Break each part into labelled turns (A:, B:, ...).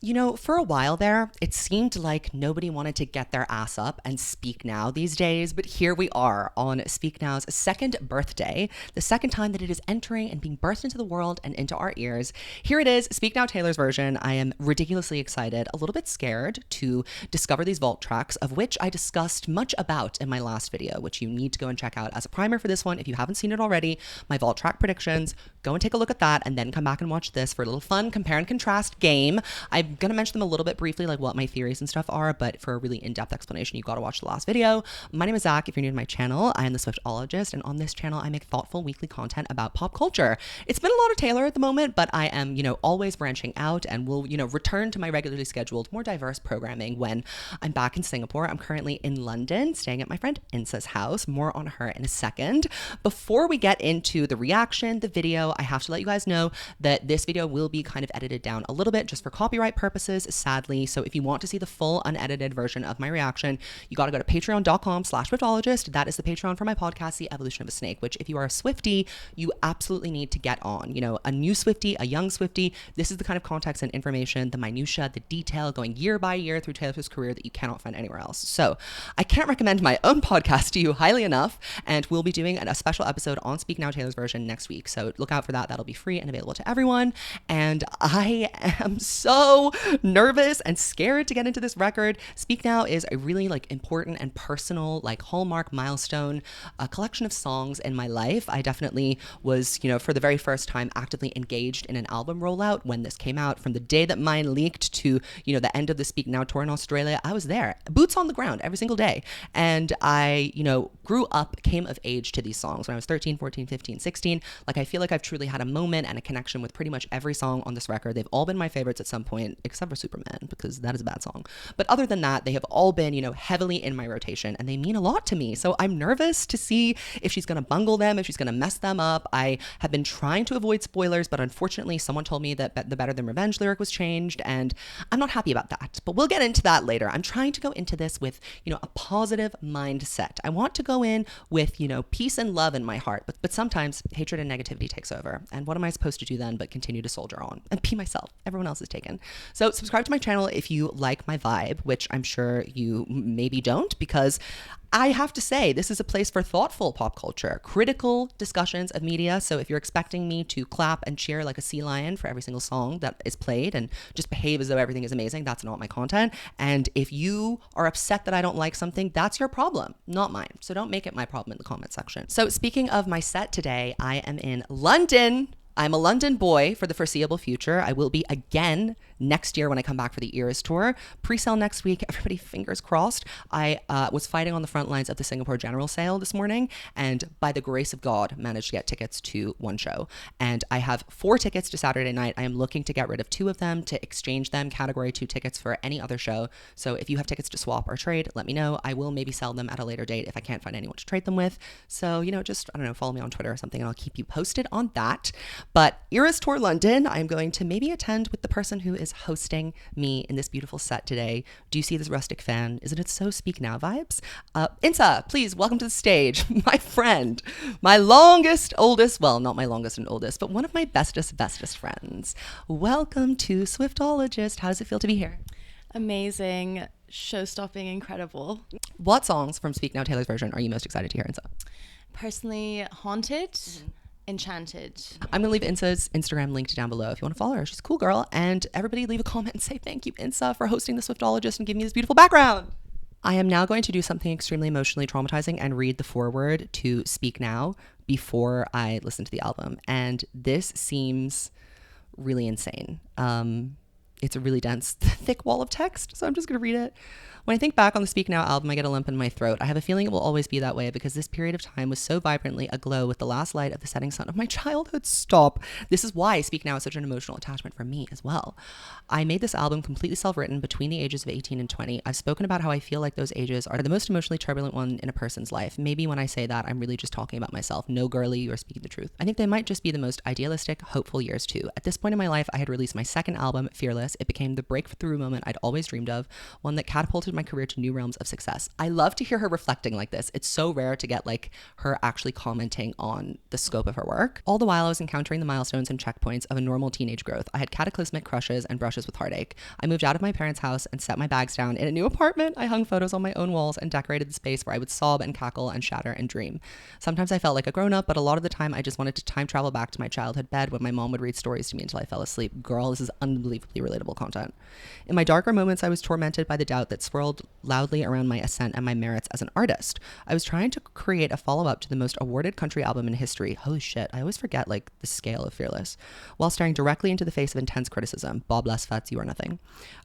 A: You know, for a while there, it seemed like nobody wanted to get their ass up and speak now these days, but here we are on Speak Now's second birthday, the second time that it is entering and being birthed into the world and into our ears. Here it is, Speak Now Taylor's version. I am ridiculously excited, a little bit scared to discover these vault tracks, of which I discussed much about in my last video, which you need to go and check out as a primer for this one if you haven't seen it already. My vault track predictions, go and take a look at that and then come back and watch this for a little fun compare and contrast game. I'm going to mention them a little bit briefly, like what my theories and stuff are, but for a really in-depth explanation, you got to watch the last video. My name is Zach. If you're new to my channel, I am the Swiftologist, and on this channel, I make thoughtful weekly content about pop culture. It's been a lot of Taylor at the moment, but I am, always branching out and will, return to my regularly scheduled, more diverse programming when I'm back in Singapore. I'm currently in London, staying at my friend Insa's house. More on her in a second. Before we get into the reaction, the video, I have to let you guys know that this video will be kind of edited down a little bit just for copyright purposes, sadly. So if you want to see the full unedited version of my reaction, you got to go to patreon.com/Swiftologist. That is the Patreon for my podcast, The Evolution of a Snake, which if you are a Swiftie, you absolutely need to get on. A new Swiftie, a young Swiftie, this is the kind of context and information, the minutia, the detail going year by year through Taylor Swift's career that you cannot find anywhere else. So I can't recommend my own podcast to you highly enough, and we'll be doing a special episode on Speak Now Taylor's version next week. So look out for that. That'll be free and available to everyone. And I am so nervous and scared to get into this record. Speak Now is a really important and personal hallmark milestone, a collection of songs in my life. I definitely was, for the very first time actively engaged in an album rollout when this came out. From the day that mine leaked to, the end of the Speak Now tour in Australia, I was there, boots on the ground every single day. And I, grew up, came of age to these songs when I was 13, 14, 15, 16. I feel like I've truly had a moment and a connection with pretty much every song on this record. They've all been my favorites at some point, except for Superman, because that is a bad song. But other than that, they have all been, heavily in my rotation, and they mean a lot to me. So I'm nervous to see if she's going to bungle them, if she's going to mess them up. I have been trying to avoid spoilers, but unfortunately, someone told me that the Better Than Revenge lyric was changed, and I'm not happy about that. But we'll get into that later. I'm trying to go into this with, a positive mindset. I want to go in with, peace and love in my heart, but sometimes hatred and negativity takes over. And what am I supposed to do then but continue to soldier on and be myself? Everyone else is taken. So subscribe to my channel if you like my vibe, which I'm sure you maybe don't, because I have to say, this is a place for thoughtful pop culture, critical discussions of media. So if you're expecting me to clap and cheer like a sea lion for every single song that is played and just behave as though everything is amazing, that's not my content. And if you are upset that I don't like something, that's your problem, not mine. So don't make it my problem in the comment section. So speaking of my set today, I am in London. I'm a London boy for the foreseeable future. I will be again next year when I come back for the Eras tour. Pre-sale next week. Everybody fingers crossed. I was fighting on the front lines of the Singapore General Sale this morning, and by the grace of God, managed to get tickets to one show. And I have 4 tickets to Saturday night. I am looking to get rid of 2 of them to exchange them, category 2 tickets for any other show. So if you have tickets to swap or trade, let me know. I will maybe sell them at a later date if I can't find anyone to trade them with. So, just, follow me on Twitter or something and I'll keep you posted on that. But Eras Tour London, I'm going to maybe attend with the person who is hosting me in this beautiful set today. Do you see this rustic fan? Isn't it so Speak Now vibes? Insa, please welcome to the stage, my friend, my longest, oldest, well, not my longest and oldest, but one of my bestest friends. Welcome to Swiftologist. How does it feel to be here?
B: Amazing, show-stopping, incredible.
A: What songs from Speak Now Taylor's version are you most excited to hear, Insa?
B: Personally, Haunted, Enchanted.
A: I'm going to leave Insa's Instagram linked down below if you want to follow her. She's a cool girl. And everybody leave a comment and say thank you, Insa, for hosting the Swiftologist and giving me this beautiful background. I am now going to do something extremely emotionally traumatizing and read the foreword to Speak Now before I listen to the album. And this seems really insane. It's a really dense, thick wall of text, so I'm just going to read it. When I think back on the Speak Now album, I get a lump in my throat. I have a feeling it will always be that way because this period of time was so vibrantly aglow with the last light of the setting sun of my childhood. Stop. This is why Speak Now is such an emotional attachment for me as well. I made this album completely self-written between the ages of 18 and 20. I've spoken about how I feel like those ages are the most emotionally turbulent one in a person's life. Maybe when I say that, I'm really just talking about myself. No, girly, you're speaking the truth. I think they might just be the most idealistic, hopeful years too. At this point in my life, I had released my second album, Fearless, Fearless, it became the breakthrough moment I'd always dreamed of, one that catapulted my career to new realms of success. I love to hear her reflecting like this. It's so rare to get like her actually commenting on the scope of her work. All the while I was encountering the milestones and checkpoints of a normal teenage growth. I had cataclysmic crushes and brushes with heartache. I moved out of my parents' house and set my bags down in a new apartment. I hung photos on my own walls and decorated the space where I would sob and cackle and shatter and dream. Sometimes I felt like a grown-up, but a lot of the time I just wanted to time travel back to my childhood bed when my mom would read stories to me until I fell asleep. Girl, this is unbelievably relatable content. In my darker moments, I was tormented by the doubt that swirled loudly around my ascent and my merits as an artist. I was trying to create a follow-up to the most awarded country album in history. Holy shit, I always forget like the scale of Fearless. While staring directly into the face of intense criticism. Bob Les Fats, you are nothing.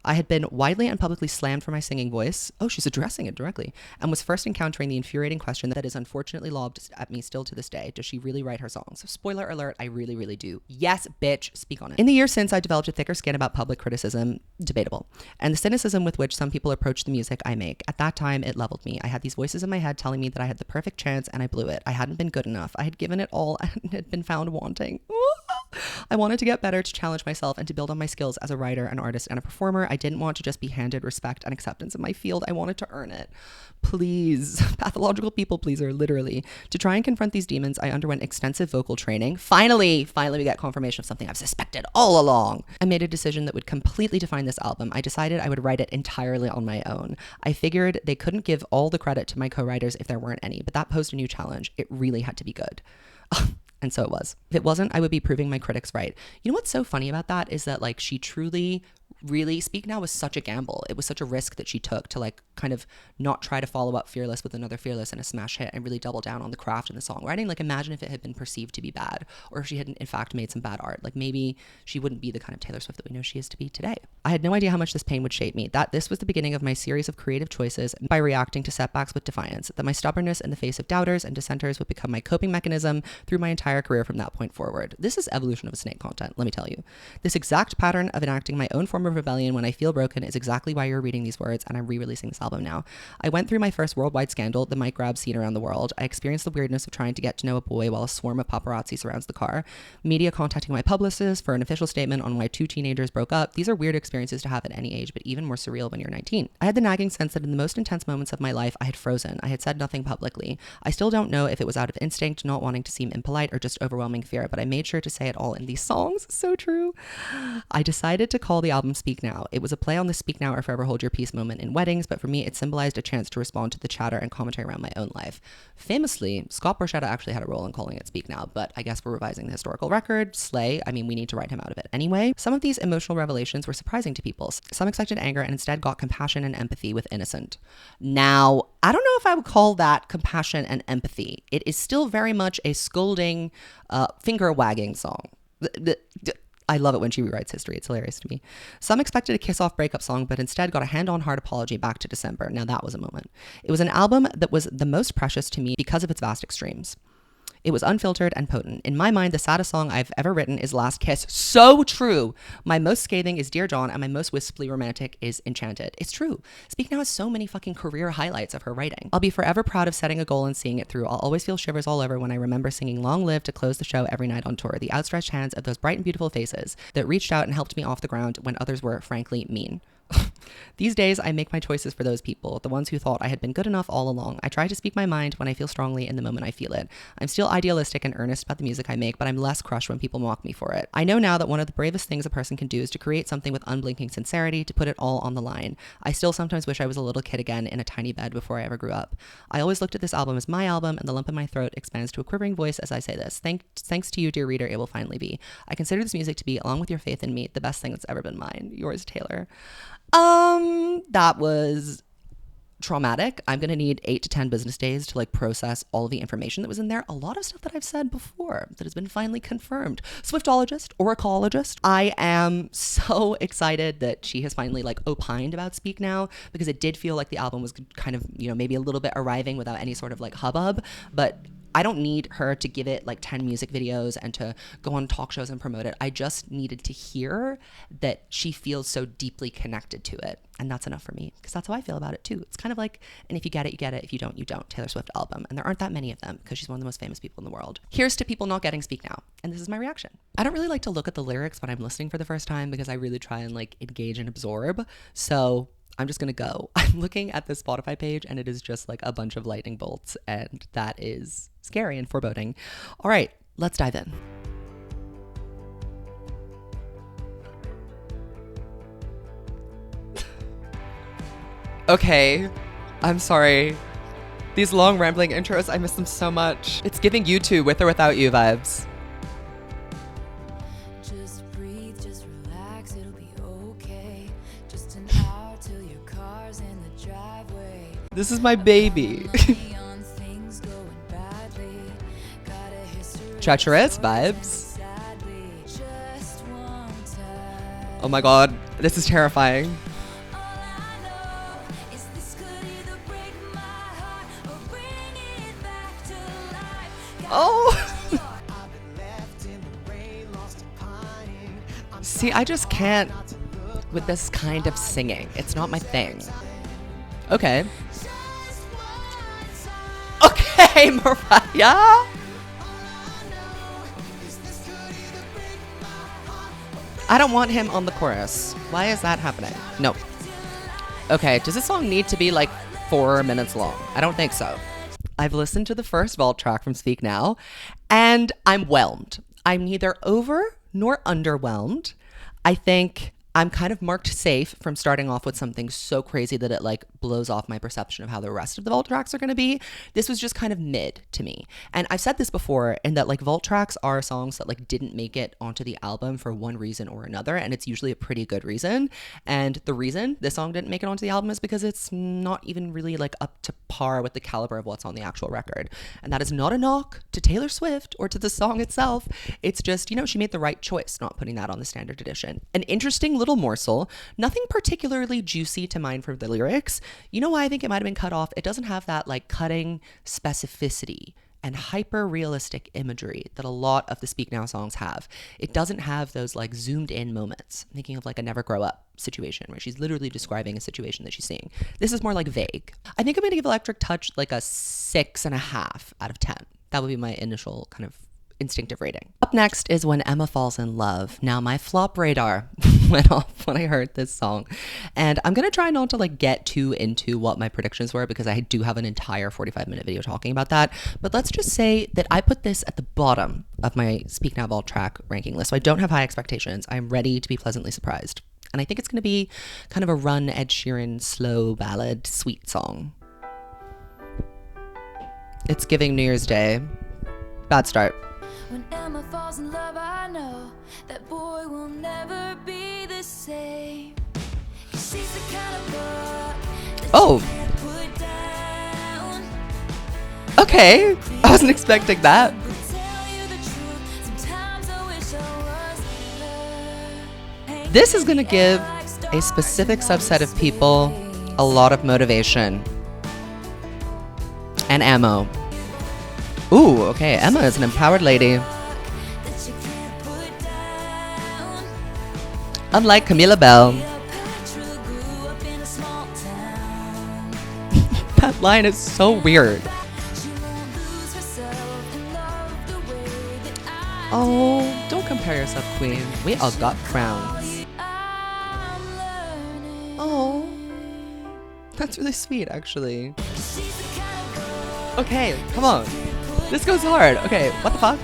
A: I had been widely and publicly slammed for my singing voice. Oh, she's addressing it directly. And was first encountering the infuriating question that is unfortunately lobbed at me still to this day. Does she really write her songs? Spoiler alert, I really, really do. Yes, bitch, speak on it. In the years since, I developed a thicker skin about public criticism, debatable, and the cynicism with which some people approach the music I make. At that time, it leveled me. I had these voices in my head telling me that I had the perfect chance and I blew it. I hadn't been good enough. I had given it all and had been found wanting. I wanted to get better, to challenge myself, and to build on my skills as a writer, an artist, and a performer. I didn't want to just be handed respect and acceptance in my field. I wanted to earn it. Please, pathological people pleaser, literally. To try and confront these demons, I underwent extensive vocal training. Finally, we get confirmation of something I've suspected all along. I made a decision that would completely define this album. I decided I would write it entirely on my own. I figured they couldn't give all the credit to my co-writers if there weren't any, but that posed a new challenge. It really had to be good. And so it was. If it wasn't, I would be proving my critics right. You know what's so funny about that is that like she truly really, Speak Now was such a gamble. It was such a risk that she took to like kind of not try to follow up Fearless with another Fearless and a smash hit and really double down on the craft and the songwriting. Like imagine if it had been perceived to be bad, or if she had in fact made some bad art. Like maybe she wouldn't be the kind of Taylor Swift that we know she is to be today. I had no idea how much this pain would shape me, that this was the beginning of my series of creative choices by reacting to setbacks with defiance, that my stubbornness in the face of doubters and dissenters would become my coping mechanism through my entire career from that point forward. This is evolution of a snake content, let me tell you. This exact pattern of enacting my own form of rebellion when I feel broken is exactly why you're reading these words, and I'm re-releasing this album now. I went through my first worldwide scandal, the mic grab scene around the world. I experienced the weirdness of trying to get to know a boy while a swarm of paparazzi surrounds the car. Media contacting my publicist for an official statement on why two teenagers broke up. These are weird experiences to have at any age, but even more surreal when you're 19. I had the nagging sense that in the most intense moments of my life, I had frozen. I had said nothing publicly. I still don't know if it was out of instinct, not wanting to seem impolite, or just overwhelming fear, but I made sure to say it all in these songs. So true. I decided to call the album Speak Now. It was a play on the speak now or forever hold your peace moment in weddings, but for me, it symbolized a chance to respond to the chatter and commentary around my own life. Famously, Scott Borchetta actually had a role in calling it Speak Now, but I guess we're revising the historical record. Slay. I mean, we need to write him out of it anyway. Some of these emotional revelations were surprising to people. Some expected anger and instead got compassion and empathy with Innocent. Now, I don't know if I would call that compassion and empathy. It is still very much a scolding, finger-wagging song. I love it when she rewrites history. It's hilarious to me. Some expected a kiss-off breakup song, but instead got a hand-on-heart apology back to December. Now that was a moment. It was an album that was the most precious to me because of its vast extremes. It was unfiltered and potent. In my mind, the saddest song I've ever written is Last Kiss. So true. My most scathing is Dear John, and my most wispily romantic is Enchanted. It's true. Speak Now has so many fucking career highlights of her writing. I'll be forever proud of setting a goal and seeing it through. I'll always feel shivers all over when I remember singing Long Live to close the show every night on tour. The outstretched hands of those bright and beautiful faces that reached out and helped me off the ground when others were, frankly, mean. These days, I make my choices for those people, the ones who thought I had been good enough all along. I try to speak my mind when I feel strongly in the moment I feel it. I'm still idealistic and earnest about the music I make, but I'm less crushed when people mock me for it. I know now that one of the bravest things a person can do is to create something with unblinking sincerity, to put it all on the line. I still sometimes wish I was a little kid again in a tiny bed before I ever grew up. I always looked at this album as my album, and the lump in my throat expands to a quivering voice as I say this. Thanks to you, dear reader, it will finally be. I consider this music to be, along with your faith in me, the best thing that's ever been mine. Yours, Taylor. That was traumatic. I'm going to need 8 to 10 business days to like process all of the information that was in there. A lot of stuff that I've said before that has been finally confirmed. Swiftologist, oracologist. I am so excited that she has finally like opined about Speak Now, because it did feel like the album was kind of, you know, maybe a little bit arriving without any sort of like hubbub, but I don't need her to give it like 10 music videos and to go on talk shows and promote it. I just needed to hear that she feels so deeply connected to it. And that's enough for me, because that's how I feel about it too. It's kind of like, and if you get it, you get it. If you don't, you don't. Taylor Swift album. And there aren't that many of them because she's one of the most famous people in the world. Here's to people not getting Speak Now. And this is my reaction. I don't really like to look at the lyrics when I'm listening for the first time because I really try and like engage and absorb. So I'm just going to go. I'm looking at the Spotify page and it is just like a bunch of lightning bolts. And that is scary and foreboding. All right, let's dive in. Okay, I'm sorry. These long rambling intros, I miss them so much. It's giving U2 with or without you vibes.
C: Just breathe, just relax, it'll be okay. Just an hour till your car's in the driveway.
A: This is my baby.
C: On things going badly. Got a history
A: Treacherous vibes.
C: sadly. Just one time.
A: Oh my god, this is terrifying.
C: All I know is this could either break my heart or bring it back to life.
A: Oh. See, I just can't with this kind of singing. It's not my thing. Okay. Okay, Mariah. I don't want him on the chorus. Why is that happening? No. Okay, does this song need to be like 4 minutes long? I don't think so. I've listened to the first vault track from Speak Now, and I'm whelmed. I'm neither over nor underwhelmed. I think I'm kind of marked safe from starting off with something so crazy that it like blows off my perception of how the rest of the vault tracks are going to be. This was just kind of mid to me. And I've said this before, in that like vault tracks are songs that like didn't make it onto the album for one reason or another. And it's usually a pretty good reason. And the reason this song didn't make it onto the album is because it's not even really like up to par with the caliber of what's on the actual record. And that is not a knock to Taylor Swift or to the song itself. It's just, you know, she made the right choice not putting that on the standard edition. An interesting little morsel, nothing particularly juicy to mind for the lyrics. You know why I think it might have been cut off? It doesn't have that like cutting specificity and hyper realistic imagery that a lot of the Speak Now songs have. It doesn't have those like zoomed in moments. I'm thinking of like a Never Grow Up situation where she's literally describing a situation that she's seeing. This is more like vague. I think I'm going to give Electric Touch like a 6.5 out of 10. That would be my initial kind of instinctive rating. Up next is When Emma Falls in Love. Now my flop radar went off when I heard this song, and I'm gonna try not to like get too into what my predictions were because I do have an entire 45-minute video talking about that. But let's just say that I put this at the bottom of my Speak Now vault track ranking list, so I don't have high expectations. I'm ready to be pleasantly surprised, and I think it's gonna be kind of a run Ed Sheeran slow ballad sweet song. It's giving New Year's Day. Bad start.
C: When Emma falls in love, I know that boy will never be the same. 'Cause she's the kind of boy that
A: Oh.
C: you can't put down.
A: Okay, I wasn't expecting that.
C: Will tell you the truth. Sometimes I wish I was her.
A: This is gonna give a specific subset of people a lot of motivation and ammo. Ooh, okay, Emma is an empowered lady.
C: That you can't put down.
A: Unlike Camila Bell.
C: Cleopatra grew up in a small town.
A: That line is so weird.
C: She won't lose herself and love the way that I
A: Oh, don't compare yourself, queen. We all got crowns.
C: I'm learning.
A: Oh, that's really sweet, actually.
C: She's the kind of girl
A: Okay, come on. This goes hard. Okay, what the fuck?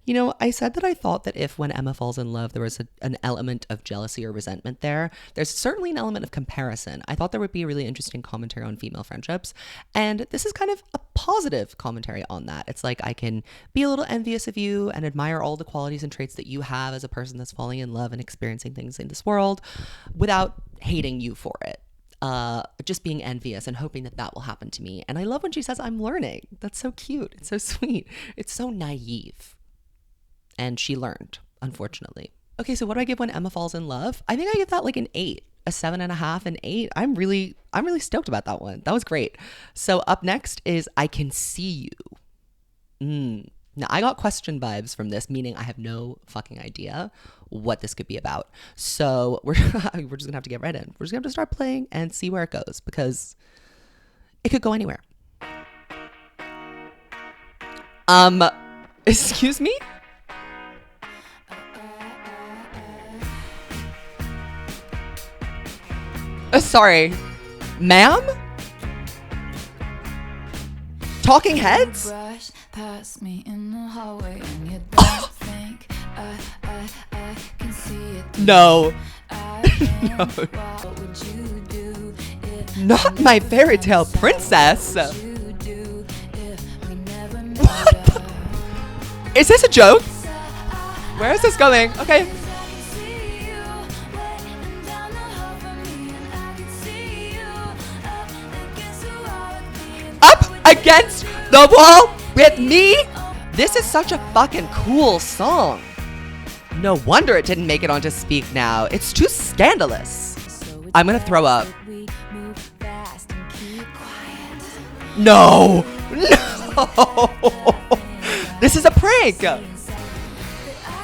A: You know, I said that I thought that if When Emma Falls in Love, there was an element of jealousy or resentment there. There's certainly an element of comparison. I thought there would be a really interesting commentary on female friendships. And this is kind of a positive commentary on that. It's like, I can be a little envious of you and admire all the qualities and traits that you have as a person that's falling in love and experiencing things in this world without hating you for it. Just being envious and hoping that that will happen to me. And I love when she says, I'm learning. That's so cute. It's so sweet. It's so naive. And she learned, unfortunately. Okay, so what do I give When Emma Falls in Love? I think I give that like an 8, a 7.5, an 8. I'm really stoked about that one. That was great. So up next is I Can See You. Now, I got question vibes from this, meaning I have no fucking idea what this could be about. So we're just gonna have to get right in. We're just gonna have to start playing and see where it goes, because it could go anywhere. Excuse me? Sorry, ma'am? Talking Heads?
C: Brush past me in the hallway and you don't think I can see it.
A: No.
C: No. What would you do if
A: Not my fairy tale princess.
C: you do if we never met?
A: What the? Is this a joke? Where is this going? Okay.
C: I can see you waiting down the hall from me, and I can see you up against the wall with me.
A: Up against the wall with me? This is such a fucking cool song. No wonder it didn't make it onto Speak Now. It's too scandalous. I'm gonna throw up.
C: We move fast and keep quiet.
A: No. No. This is a prank.
C: I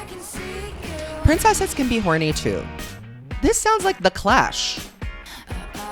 C: can see you.
A: Princesses can be horny too. This sounds like The Clash.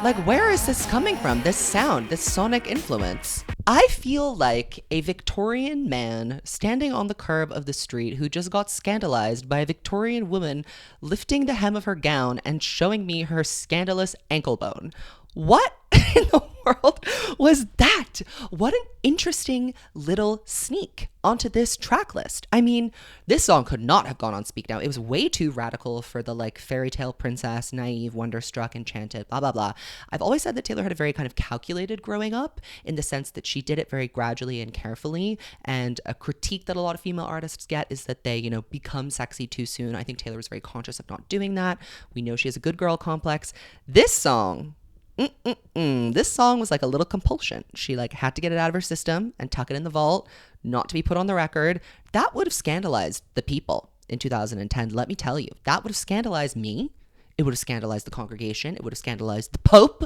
A: Like, where is this coming from? This sound, this sonic influence. I feel like a Victorian man standing on the curb of the street who just got scandalized by a Victorian woman lifting the hem of her gown and showing me her scandalous ankle bone. What in the world was that? What an interesting little sneak onto this track list. I mean, this song could not have gone on Speak Now. It was way too radical for the like fairy tale princess, naive, wonderstruck, enchanted, blah, blah, blah. I've always said that Taylor had a very kind of calculated growing up, in the sense that she did it very gradually and carefully. And a critique that a lot of female artists get is that they, become sexy too soon. I think Taylor was very conscious of not doing that. We know she has a good girl complex. This song was like a little compulsion. She like had to get it out of her system and tuck it in the vault, not to be put on the record. That would have scandalized the people in 2010. Let me tell you, that would have scandalized me. It would have scandalized the congregation. It would have scandalized the Pope.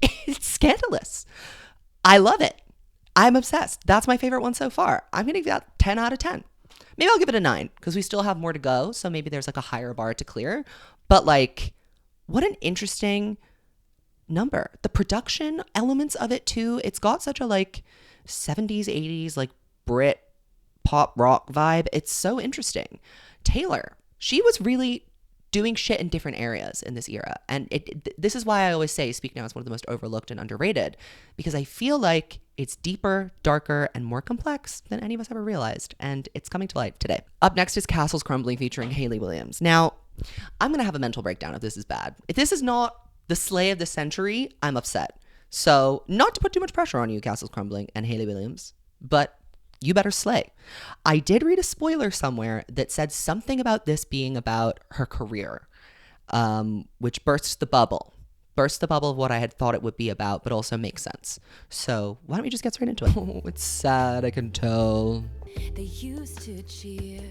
A: It's scandalous. I love it. I'm obsessed. That's my favorite one so far. I'm going to give that 10 out of 10. Maybe I'll give it a 9 because we still have more to go. So maybe there's like a higher bar to clear. But like, what an interesting number. The production elements of it too. It's got such a like 70s, 80s, like Brit pop rock vibe. It's so interesting. Taylor, she was really doing shit in different areas in this era. And this is why I always say Speak Now is one of the most overlooked and underrated, because I feel like it's deeper, darker, and more complex than any of us ever realized. And it's coming to light today. Up next is Castles Crumbling featuring Hayley Williams. Now, I'm going to have a mental breakdown if this is bad. If this is not the slay of the century, I'm upset. So not to put too much pressure on you, Castles Crumbling and Hayley Williams, but you better slay. I did read a spoiler somewhere that said something about this being about her career, which bursts the bubble of what I had thought it would be about, but also makes sense. So why don't we just get straight into it? Oh, it's sad, I can tell.
C: They used to cheer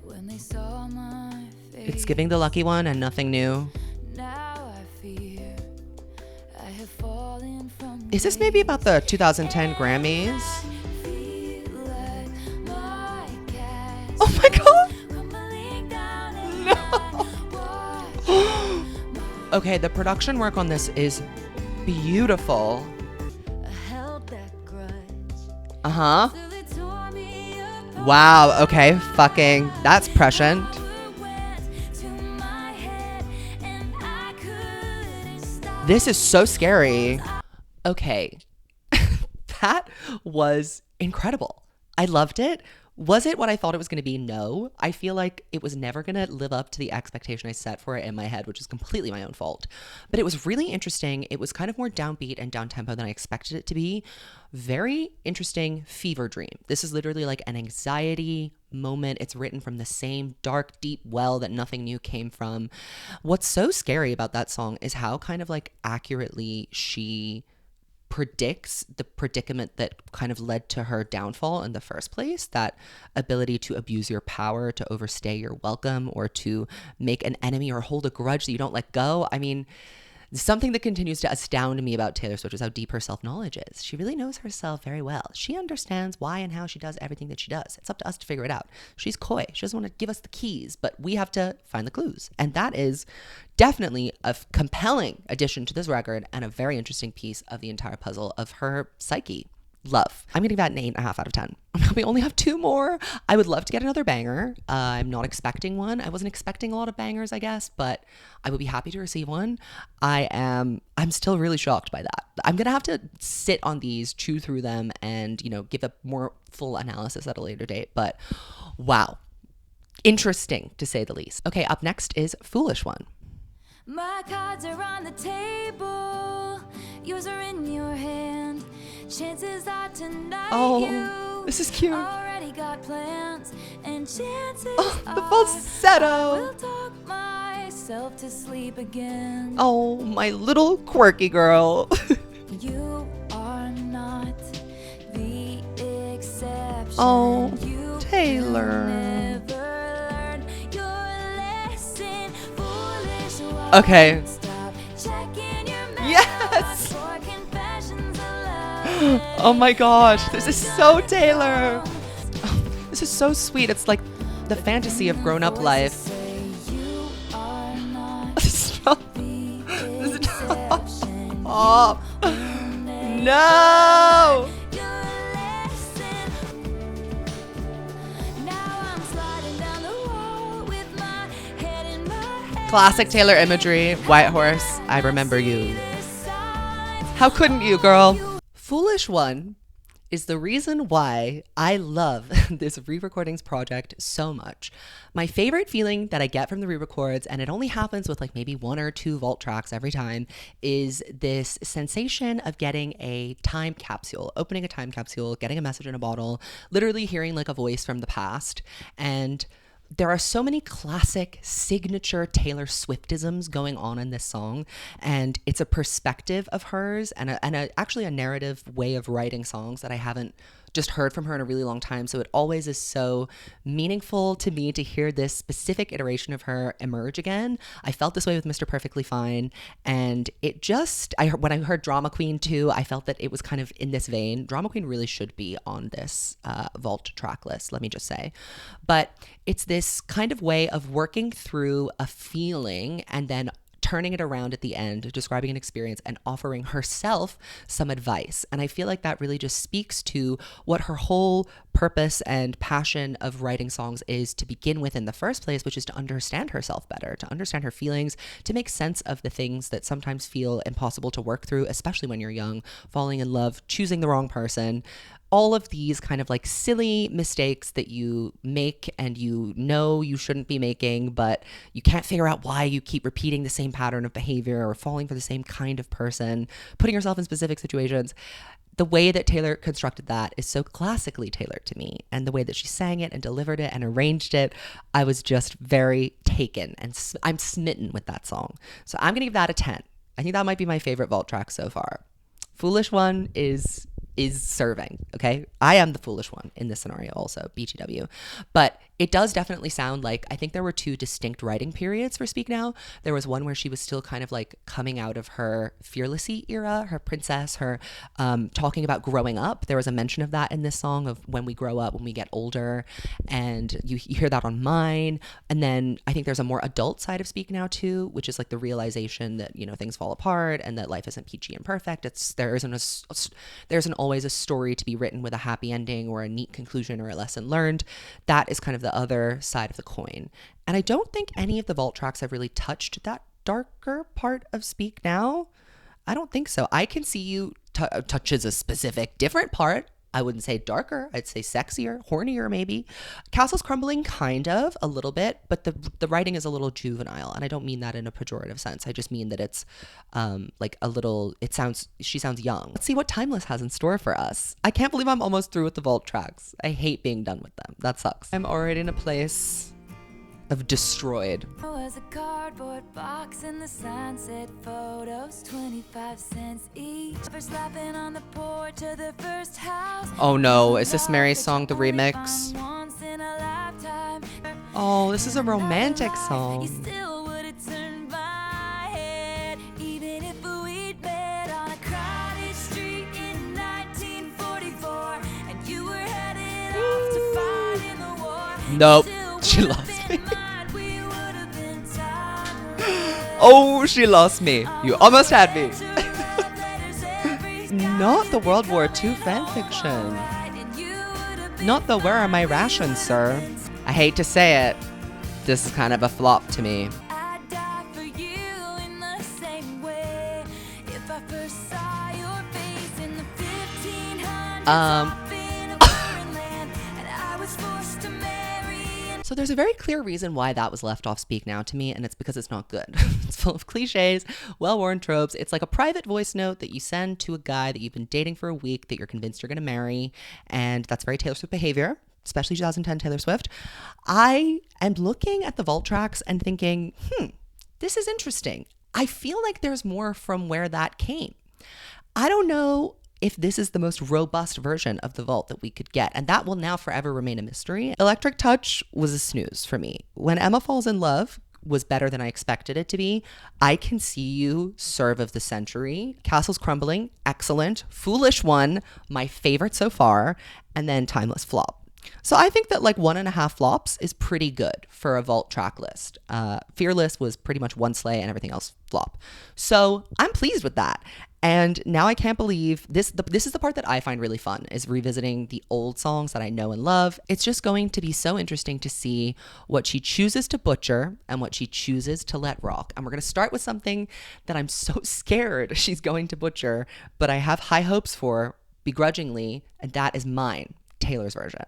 C: when they saw my face.
A: It's giving the lucky one and nothing new.
C: Now I fear I have fallen from
A: Is this maybe about the 2010 Grammys? Oh my god! No! Okay, the production work on this is beautiful. Uh-huh. Wow, okay, fucking, that's prescient. This is so scary. Okay, that was incredible. I loved it. Was it what I thought it was going to be? No. I feel like it was never going to live up to the expectation I set for it in my head, which is completely my own fault. But it was really interesting. It was kind of more downbeat and down-tempo than I expected it to be. Very interesting fever dream. This is literally like an anxiety moment. It's written from the same dark, deep well that nothing new came from. What's so scary about that song is how kind of like accurately she predicts the predicament that kind of led to her downfall in the first place, that ability to abuse your power, to overstay your welcome, or to make an enemy or hold a grudge that you don't let go. I mean, Something that continues to astound me about Taylor Swift is how deep her self-knowledge is. She really knows herself very well. She understands why and how she does everything that she does. It's up to us to figure it out. She's coy. She doesn't want to give us the keys, but we have to find the clues. And that is definitely a compelling addition to this record and a very interesting piece of the entire puzzle of her psyche. Love. I'm giving that an 8.5 out of 10. We only have 2 more. I would love to get another banger. I'm not expecting one. I wasn't expecting a lot of bangers, I guess, but I would be happy to receive one. I'm still really shocked by that. I'm going to have to sit on these, chew through them, and, give a more full analysis at a later date. But wow. Interesting, to say the least. Okay, up next is Foolish One.
C: My cards are on the table, yours are in your hand. Chances are tonight you
A: this is cute.
C: already got plans, and chances
A: The
C: are
A: falsetto.
C: I will talk myself to sleep again.
A: Oh, my little quirky girl.
C: You are not the exception.
A: Oh,
C: You
A: Taylor.
C: never learn your lesson. Foolish one.
A: Okay.
C: Stop checking your
A: Yes.
C: for confessions of love.
A: Oh my gosh, this is so Taylor. This is so sweet. It's like the fantasy of grown-up life.
C: Say you are not
A: Stop.
C: the exception.
A: Oh, no.
C: Your lesson. Now I'm sliding down the wall with my head in my hands.
A: Classic Taylor imagery. White Horse, I remember you. How couldn't you, girl? Foolish One is the reason why I love this re-recordings project so much. My favorite feeling that I get from the re-records, and it only happens with like maybe 1 or 2 vault tracks every time, is this sensation of getting a time capsule, opening a time capsule, getting a message in a bottle, literally hearing like a voice from the past. And there are so many classic signature Taylor Swiftisms going on in this song, and it's a perspective of hers and actually a narrative way of writing songs that I haven't just heard from her in a really long time. So it always is so meaningful to me to hear this specific iteration of her emerge again. I felt this way with Mr. Perfectly Fine, and it just, when I heard Drama Queen too, I felt that it was kind of in this vein. Drama Queen really should be on this vault track list, let me just say. But it's this kind of way of working through a feeling and then turning it around at the end, describing an experience and offering herself some advice. And I feel like that really just speaks to what her whole purpose and passion of writing songs is to begin with in the first place, which is to understand herself better, to understand her feelings, to make sense of the things that sometimes feel impossible to work through, especially when you're young, falling in love, choosing the wrong person. All of these kind of like silly mistakes that you make and you know you shouldn't be making, but you can't figure out why you keep repeating the same pattern of behavior or falling for the same kind of person, putting yourself in specific situations. The way that Taylor constructed that is so classically Taylor to me. And the way that she sang it and delivered it and arranged it, I was just very taken, and I'm smitten with that song. So I'm going to give that a 10. I think that might be my favorite vault track so far. Foolish One is serving, okay? I am the foolish one in this scenario also, BTW. But it does definitely sound like, I think there were 2 distinct writing periods for Speak Now. There was one where she was still kind of like coming out of her fearlessy era, her princess, her talking about growing up. There was a mention of that in this song, of when we grow up, when we get older, and you hear that on Mine. And then I think there's a more adult side of Speak Now too, which is like the realization that, things fall apart and that life isn't peachy and perfect. There isn't always a story to be written with a happy ending or a neat conclusion or a lesson learned. That is kind of the other side of the coin. And I don't think any of the vault tracks have really touched that darker part of Speak Now. I don't think so. I Can See You touches a specific different part. I wouldn't say darker. I'd say sexier, hornier maybe. Castle's Crumbling kind of, a little bit, but the writing is a little juvenile. And I don't mean that in a pejorative sense. I just mean that it's like a little, she sounds young. Let's see what Timeless has in store for us. I can't believe I'm almost through with the vault tracks. I hate being done with them. That sucks. I'm already in a place of destroyed.
C: Was a cardboard box and the sign said photos 25 cents each. For slapping on the porch of the first house.
A: Oh no, is this Mary's song, the remix? Oh, this is a romantic song.
C: You still would have turned my head, even
A: Nope, she lost me. Oh, she lost me. You almost had me. Not the World War II fanfiction. Not the where are my rations, sir? I hate to say it. This is kind of a flop to me. So there's a very clear reason why that was left off Speak Now to me, and it's because it's not good. It's full of cliches, well-worn tropes. It's like a private voice note that you send to a guy that you've been dating for a week that you're convinced you're going to marry, and that's very Taylor Swift behavior, especially 2010 Taylor Swift. I am looking at the vault tracks and thinking, this is interesting. I feel like there's more from where that came. I don't know if this is the most robust version of the vault that we could get, and that will now forever remain a mystery. Electric Touch was a snooze for me. When Emma Falls in Love was better than I expected it to be, I Can See You, Serve of the Century, Castles Crumbling, excellent, Foolish One, my favorite so far, and then Timeless flop. So I think that like 1.5 flops is pretty good for a vault track list. Fearless was pretty much one slay and everything else flop. So I'm pleased with that. And now I can't believe this is the part that I find really fun, is revisiting the old songs that I know and love. It's just going to be so interesting to see what she chooses to butcher and what she chooses to let rock. And we're going to start with something that I'm so scared she's going to butcher, but I have high hopes for begrudgingly, and that is mine, Taylor's version.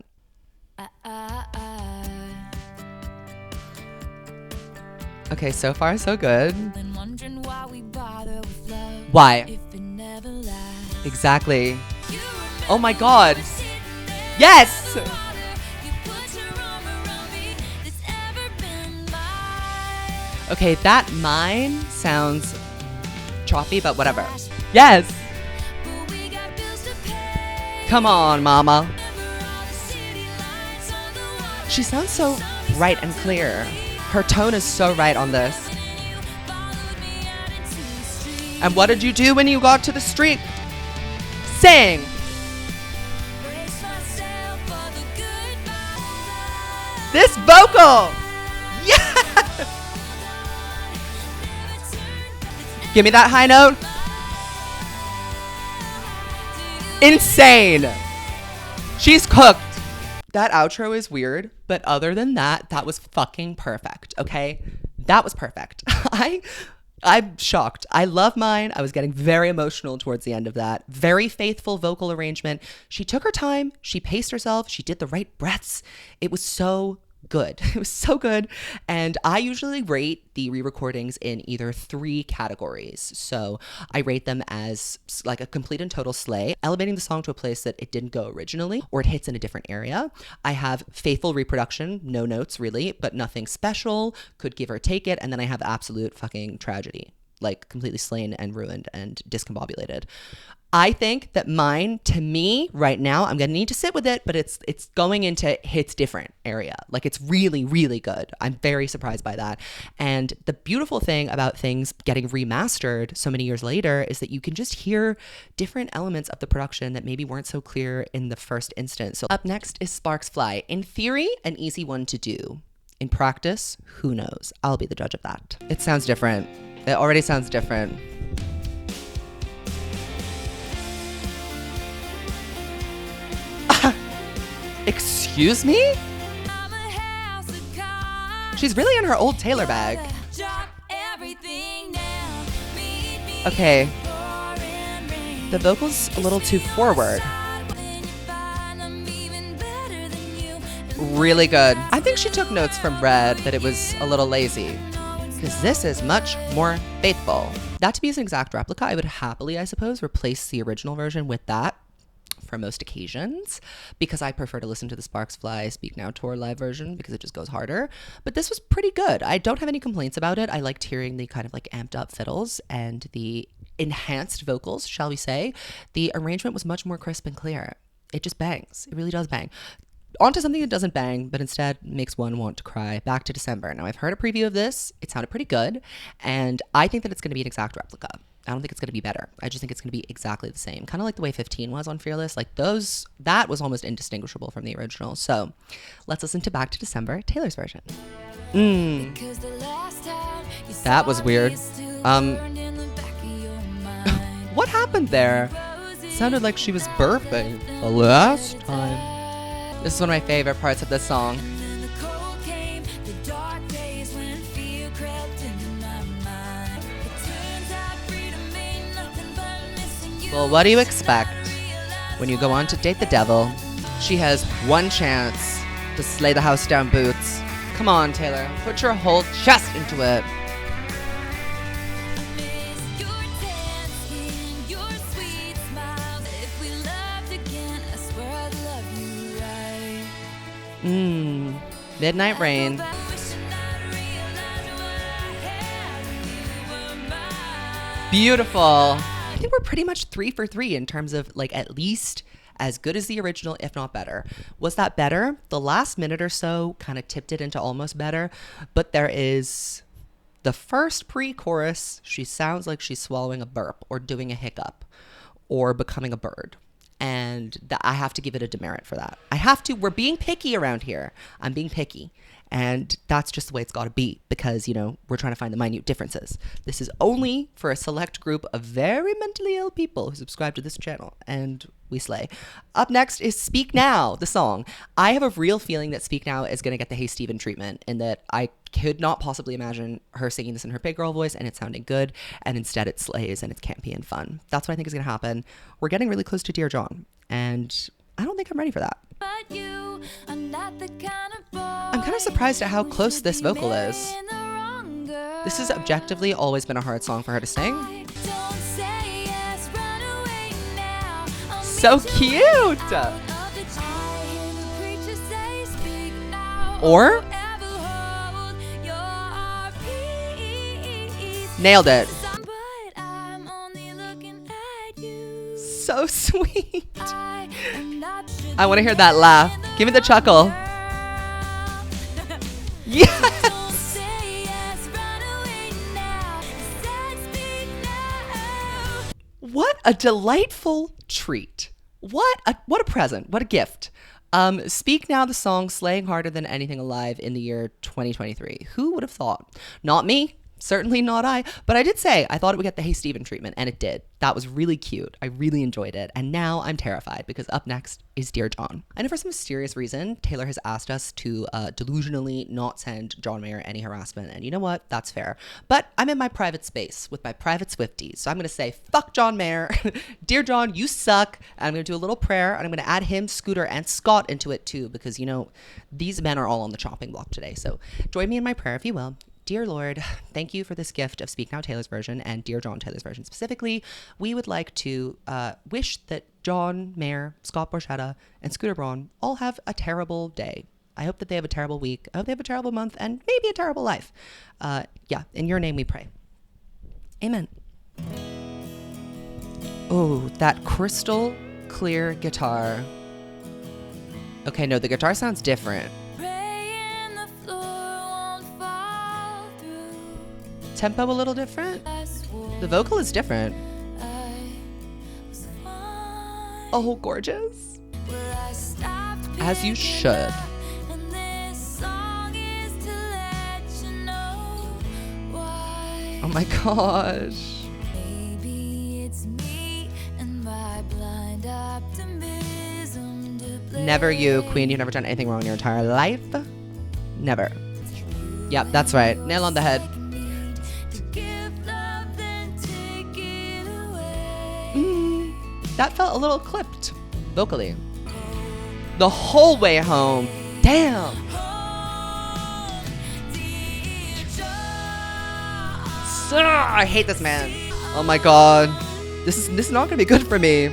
A: Okay, so far so good. Why? Exactly. Oh my god. Yes! Okay, that mine sounds choppy, but whatever. Yes! Come on, mama. She sounds so bright and clear. Her tone is so right on this. And what did you do when you got to the street? Sing! This vocal! Yes! Give me that high note. Insane! She's cooked. That outro is weird, but other than that, that was fucking perfect, okay? That was perfect. I'm shocked. I love mine. I was getting very emotional towards the end of that. Very faithful vocal arrangement. She took her time. She paced herself. She did the right breaths. It was so good. It was so good. And I usually rate the re-recordings in either 3 categories. So I rate them as like a complete and total slay, elevating the song to a place that it didn't go originally, or it hits in a different area. I have faithful reproduction, no notes really, but nothing special, could give or take it. And then I have absolute fucking tragedy, like completely slain and ruined and discombobulated. I think that mine, to me, right now, I'm going to need to sit with it, but it's going into hits different area. Like, it's really, really good. I'm very surprised by that. And the beautiful thing about things getting remastered so many years later is that you can just hear different elements of the production that maybe weren't so clear in the first instance. So up next is Sparks Fly. In theory, an easy one to do. In practice, who knows? I'll be the judge of that. It sounds different. It already sounds different. Excuse me? She's really in her old Taylor bag. Okay. The vocal's a little too forward. Really good. I think she took notes from Red that it was a little lazy, because this is much more faithful. That to be an exact replica, I would happily, I suppose, replace the original version with that for most occasions, because I prefer to listen to the Sparks Fly Speak Now Tour live version because it just goes harder. But this was pretty good. I don't have any complaints about it. I liked hearing the kind of like amped up fiddles and the enhanced vocals, shall we say. The arrangement was much more crisp and clear. It just bangs. It really does bang. Onto something that doesn't bang, but instead makes one want to cry. Back to December. Now, I've heard a preview of this. It sounded pretty good, and I think that it's going to be an exact replica. I don't think it's going to be better. I just think it's going to be exactly the same. Kind of like the way 15 was on Fearless. Like that was almost indistinguishable from the original. So let's listen to Back to December, Taylor's version. That was weird. What happened there? Sounded like she was burping the last time. This is one of my favorite parts of this song. Well, what do you expect when you go on to date the devil? She has one chance to slay the house down boots. Come on, Taylor. Put your whole chest into it. Midnight Rain. Beautiful. I think we're pretty much 3 for 3 in terms of like at least as good as the original, if not better. Was that better? The last minute or so kind of tipped it into almost better, but there is the first pre-chorus. She sounds like she's swallowing a burp or doing a hiccup or becoming a bird. And I have to give it a demerit for that. I have to. We're being picky around here. I'm being picky. And that's just the way it's got to be because, you know, we're trying to find the minute differences. This is only for a select group of very mentally ill people who subscribe to this channel, and we slay. Up next is Speak Now, the song. I have a real feeling that Speak Now is going to get the Hey Steven treatment, and that I could not possibly imagine her singing this in her big girl voice and it sounding good, and instead it slays and it's campy and fun. That's what I think is going to happen. We're getting really close to Dear John, and I don't think I'm ready for that.
C: But you are not the kind of boy.
A: I'm kind of surprised at how close this vocal is. This has objectively always been a hard song for her to sing. So cute! Or? Nailed it. So sweet. I want to hear that laugh. Give me the chuckle. Yes! What a delightful treat. What a present. What a gift. Speak Now, the song slaying harder than anything alive in the year 2023. Who would have thought? Not me. Certainly not I, but I did say I thought it would get the Hey Steven treatment, and it did. That was really cute. I really enjoyed it, and now I'm terrified because up next is Dear John. I know for some mysterious reason, Taylor has asked us to delusionally not send John Mayer any harassment, and you know what? That's fair. But I'm in my private space with my private Swifties, so I'm going to say, fuck John Mayer. Dear John, you suck. And I'm going to do a little prayer, and I'm going to add him, Scooter, and Scott into it too, because, you know, these men are all on the chopping block today. So join me in my prayer, if you will. Dear Lord, thank you for this gift of Speak Now Taylor's version and Dear John Taylor's version specifically. We would like to wish that John Mayer, Scott Borchetta, and Scooter Braun all have a terrible day. I hope that they have a terrible week. I hope they have a terrible month and maybe a terrible life. Yeah, in your name we pray. Amen. Oh, that crystal clear guitar. Okay, no, the guitar sounds different. Tempo a little different. The vocal is different. Oh, gorgeous. As you should. Oh my gosh. Never you, Queen. You've never done anything wrong in your entire life. Never. Yep, that's right. Nail on the head. That felt a little clipped vocally. The whole way home. Damn. I hate this man. Oh my god. This is not gonna be good for me.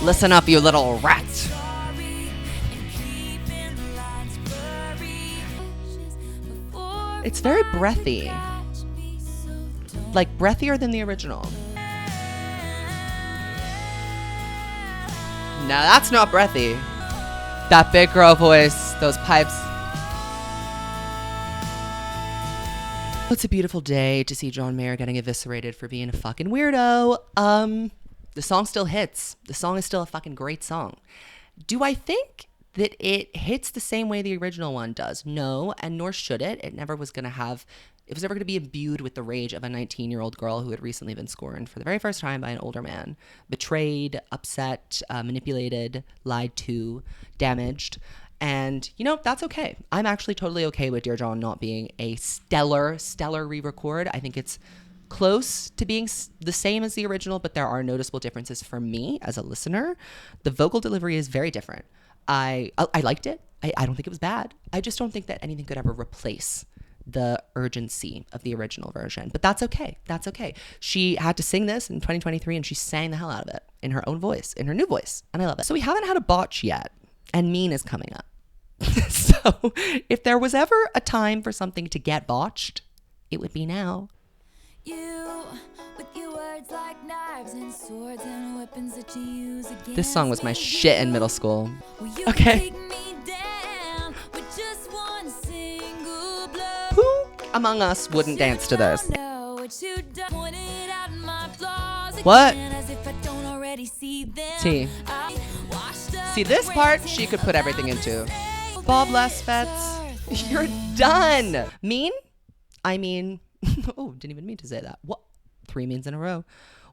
A: Listen up, you little rat. It's very breathy. Like breathier than the original. No, that's not breathy. That big girl voice, those pipes. It's a beautiful day to see John Mayer getting eviscerated for being a fucking weirdo. The song still hits. The song is still a fucking great song. Do I think that it hits the same way the original one does? No, and nor should it. It was never going to be imbued with the rage of a 19-year-old girl who had recently been scorned for the very first time by an older man. Betrayed, upset, manipulated, lied to, damaged. And, that's okay. I'm actually totally okay with Dear John not being a stellar re-record. I think it's close to being the same as the original, but there are noticeable differences for me as a listener. The vocal delivery is very different. I liked it. I don't think it was bad. I just don't think that anything could ever replace the urgency of the original version. But that's okay. That's okay. She had to sing this in 2023 and she sang the hell out of it in her own voice, in her new voice. And I love it. So we haven't had a botch yet. And Mean is coming up. So if there was ever a time for something to get botched, it would be now.
C: You, with your words like knives and swords and weapons that you use against
A: This song was my shit in middle school.
C: Well, you
A: Okay.
C: can take me down with just one single blow.
A: Who among us wouldn't dance to this?
C: Know what you done. Pointed out my flaws
A: What?
C: again, as if I don't already see them.
A: T.
C: I washed up
A: See, this part she could put everything into. Bob Lesfetz, you're done. Mean? I mean, oh, didn't even mean to say that. What? 3 means in a row.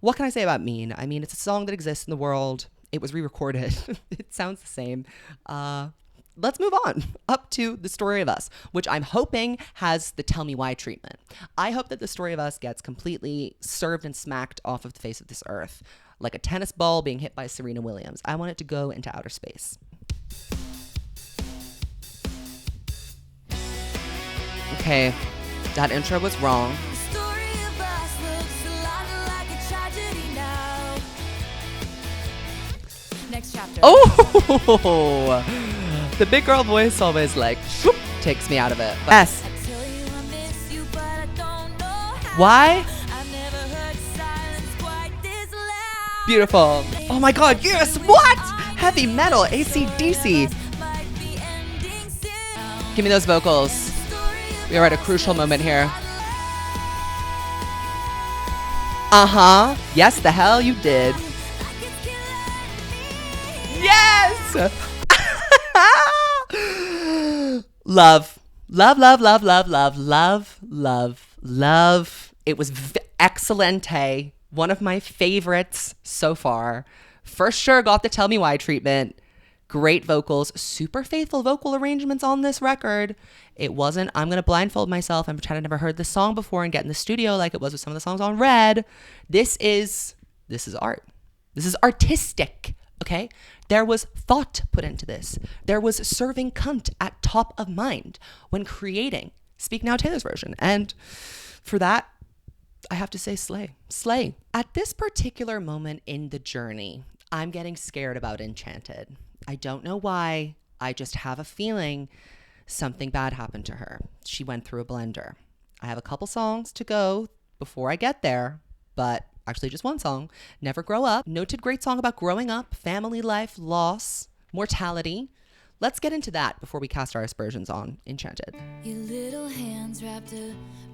A: What can I say about Mean? I mean, it's a song that exists in the world. It was re-recorded. It sounds the same. Let's move on up to The Story of Us, which I'm hoping has the Tell Me Why treatment. I hope that The Story of Us gets completely served and smacked off of the face of this earth, like a tennis ball being hit by Serena Williams. I want it to go into outer space. Okay, that intro was wrong.
C: The story of us looks a lot like a tragedy now. Next chapter.
A: Oh, the big girl voice always like whoop, takes me out of it. Yes.
C: I tell you I miss you, but I don't know how.
A: Why?
C: I've never heard silence quite this loud.
A: Beautiful. Oh my God, yes. What? Heavy metal, AC/DC.
C: Might be ending soon.
A: Give me those vocals. We are at a crucial moment here. Uh-huh. Yes, the hell you did.
C: Like it's killing me.
A: Yes! Love. Love, love, love, love, love, love, love, love. It was excellent. One of my favorites so far. For sure got the Tell Me Why treatment. Great vocals, super faithful vocal arrangements on this record. It wasn't, I'm going to blindfold myself and pretend I never heard this song before and get in the studio like it was with some of the songs on Red. This is art. This is artistic, okay? There was thought put into this. There was serving cunt at top of mind when creating Speak Now Taylor's version. And for that, I have to say slay. Slay. At this particular moment in the journey, I'm getting scared about Enchanted. I don't know why. I just have a feeling something bad happened to her. She went through a blender. I have a couple songs to go before I get there, but actually just one song, Never Grow Up. Noted great song about growing up, family life, loss, mortality. Let's get into that before we cast our aspersions on Enchanted.
C: Your little hands wrapped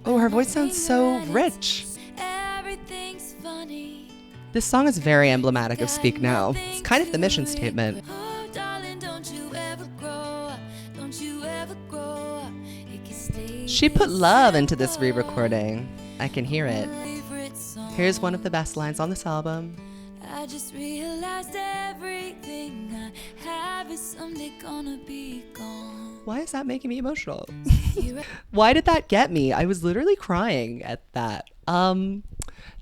A: Oh, her voice sounds so rich.
C: Everything's funny.
A: This song is very emblematic of Speak Now. It's kind of the mission statement.
C: Oh, darling, don't you ever grow up. Don't you ever grow up. It can stay
A: She put
C: this
A: love into this
C: simple.
A: re-recording. I can hear it.
C: Favorite song.
A: Here's one of the best lines on this album.
C: I just realized everything I have is someday gonna be gone.
A: Why is that making me emotional?
C: Here I-
A: Why did that get me? I was literally crying at that.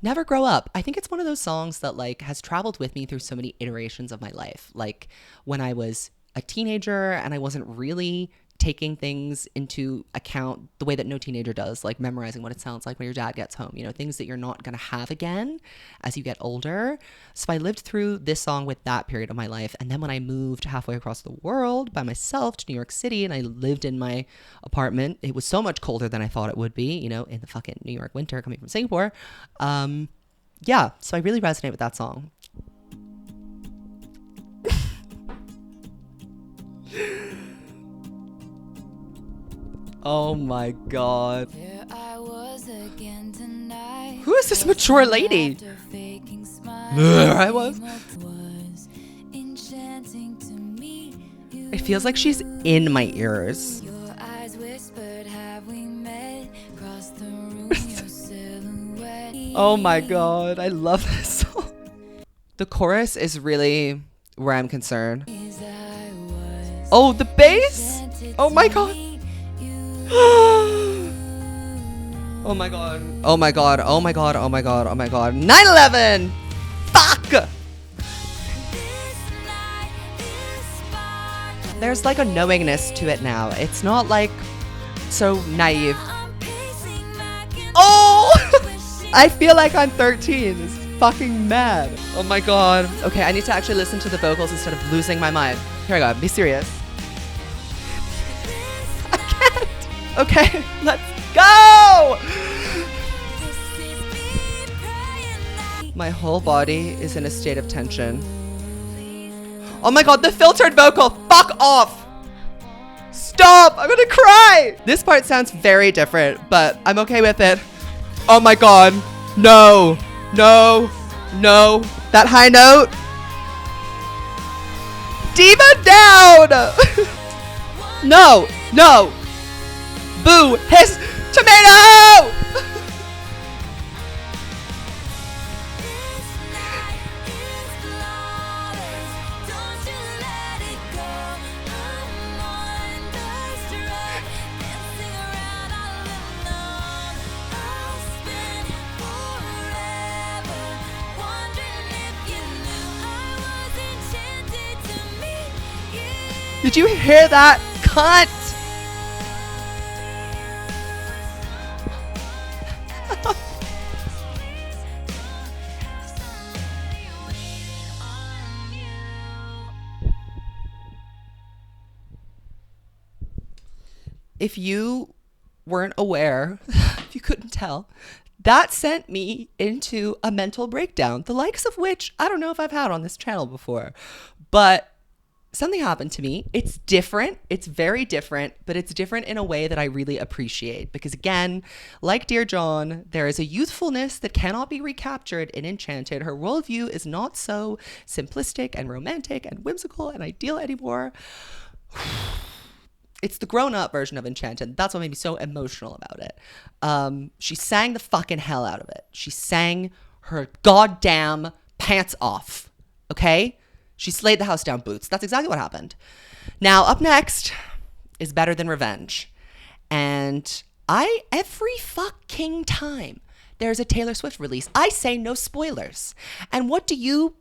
A: Never Grow Up. I think it's one of those songs that like has traveled with me through so many iterations of my life. Like when I was a teenager and I wasn't really taking things into account the way that no teenager does, like memorizing what it sounds like when your dad gets home, things that you're not going to have again as you get older. So I lived through this song with that period of my life. And then when I moved halfway across the world by myself to New York City and I lived in my apartment, it was so much colder than I thought it would be, in the fucking New York winter coming from Singapore. Yeah, so I really resonate with that song. Oh my God.
C: There I was
A: Who is this mature lady? I was. It feels like she's in my ears. Oh my god, I love this song. The chorus is really where I'm concerned. Oh, the bass? Oh my god. Oh my god. Oh my god. Oh my god. Oh my god. Oh my god. 9/11! Fuck! There's like a knowingness to it now. It's not like so naive. Oh! I feel like I'm 13. It's fucking mad. Oh my god. Okay, I need to actually listen to the vocals instead of losing my mind. Here I go. Be serious. I can't. Okay, let's go! My whole body is in a state of tension. Oh my god, the filtered vocal! Fuck off! Stop! I'm gonna cry! This part sounds very different, but I'm okay with it. Oh my god. No. No. No. That high note. Diva down! No. No. Boo. Hiss. Tomato! Did you hear that? Cunt! If you weren't aware, if you couldn't tell, that sent me into a mental breakdown, the likes of which I don't know if I've had on this channel before. But something happened to me. It's different. It's very different, but it's different in a way that I really appreciate. Because again, like Dear John, there is a youthfulness that cannot be recaptured in Enchanted. Her worldview is not so simplistic and romantic and whimsical and ideal anymore. It's the grown-up version of Enchanted. That's what made me so emotional about it. She sang the fucking hell out of it. She sang her goddamn pants off. Okay? She slayed the house down boots. That's exactly what happened. Now, up next is Better Than Revenge. And every fucking time there's a Taylor Swift release, I say no spoilers. And what do you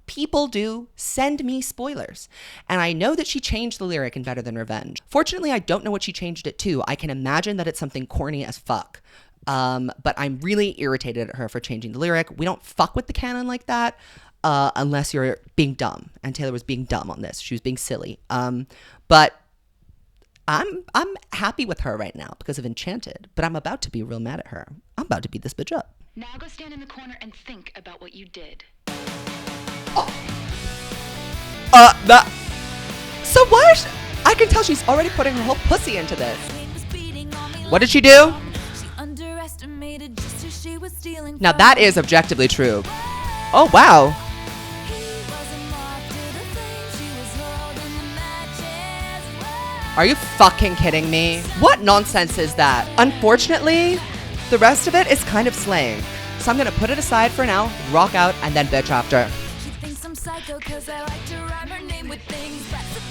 A: people do? Send me spoilers. And I know that she changed the lyric in Better Than Revenge. Fortunately, I don't know what she changed it to. I can imagine that it's something corny as fuck. But I'm really irritated at her for changing the lyric. We don't fuck with the canon like that. Unless you're being dumb, and Taylor was being dumb on this. She was being silly. But I'm happy with her right now because of Enchanted. But I'm about to be real mad at her. I'm about to beat this bitch up.
D: Now go stand in the corner and think about what you did.
A: So why? I can tell she's already putting her whole pussy into this. What did she do? Now that is objectively true. Oh wow. Are you fucking kidding me? What nonsense is that? Unfortunately, the rest of it is kind of slaying. So I'm gonna put it aside for now, rock out, and then bitch after.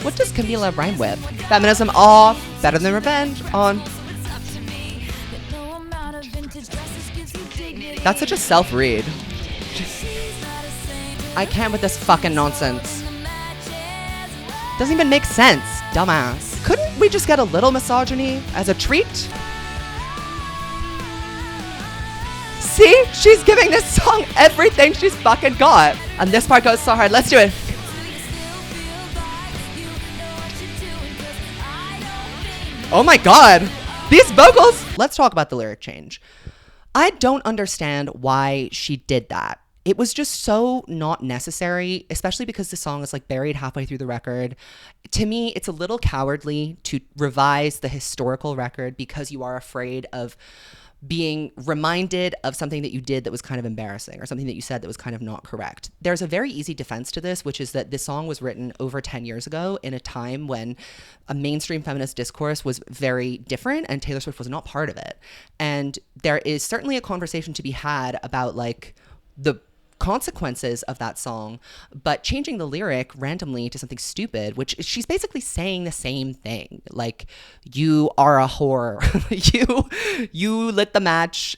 A: What does Camila rhyme with? Feminism off, Better Than Revenge on. That's such a self-read. I can't with this fucking nonsense. Doesn't even make sense, dumbass. Couldn't we just get a little misogyny as a treat? See? She's giving this song everything she's fucking got. And this part goes so hard. Let's do it. Oh my god. These vocals. Let's talk about the lyric change. I don't understand why she did that. It was just so not necessary, especially because the song is like buried halfway through the record. To me, it's a little cowardly to revise the historical record because you are afraid of being reminded of something that you did that was kind of embarrassing or something that you said that was kind of not correct. There's a very easy defense to this, which is that this song was written over 10 years ago in a time when a mainstream feminist discourse was very different and Taylor Swift was not part of it. And there is certainly a conversation to be had about like the consequences of that song, but changing the lyric randomly to something stupid, which she's basically saying the same thing. Like, you are a whore. you lit the match.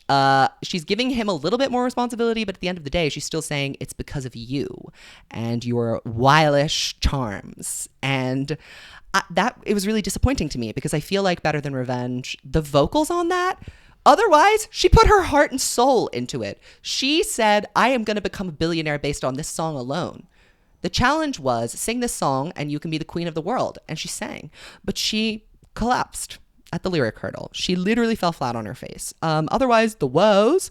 A: She's giving him a little bit more responsibility, but at the end of the day, she's still saying it's because of you and your whilish charms. And that it was really disappointing to me because I feel like Better Than Revenge, the vocals on that, otherwise, she put her heart and soul into it. She said, I am going to become a billionaire based on this song alone. The challenge was sing this song and you can be the queen of the world. And she sang, but she collapsed at the lyric hurdle. She literally fell flat on her face. Otherwise, the woes,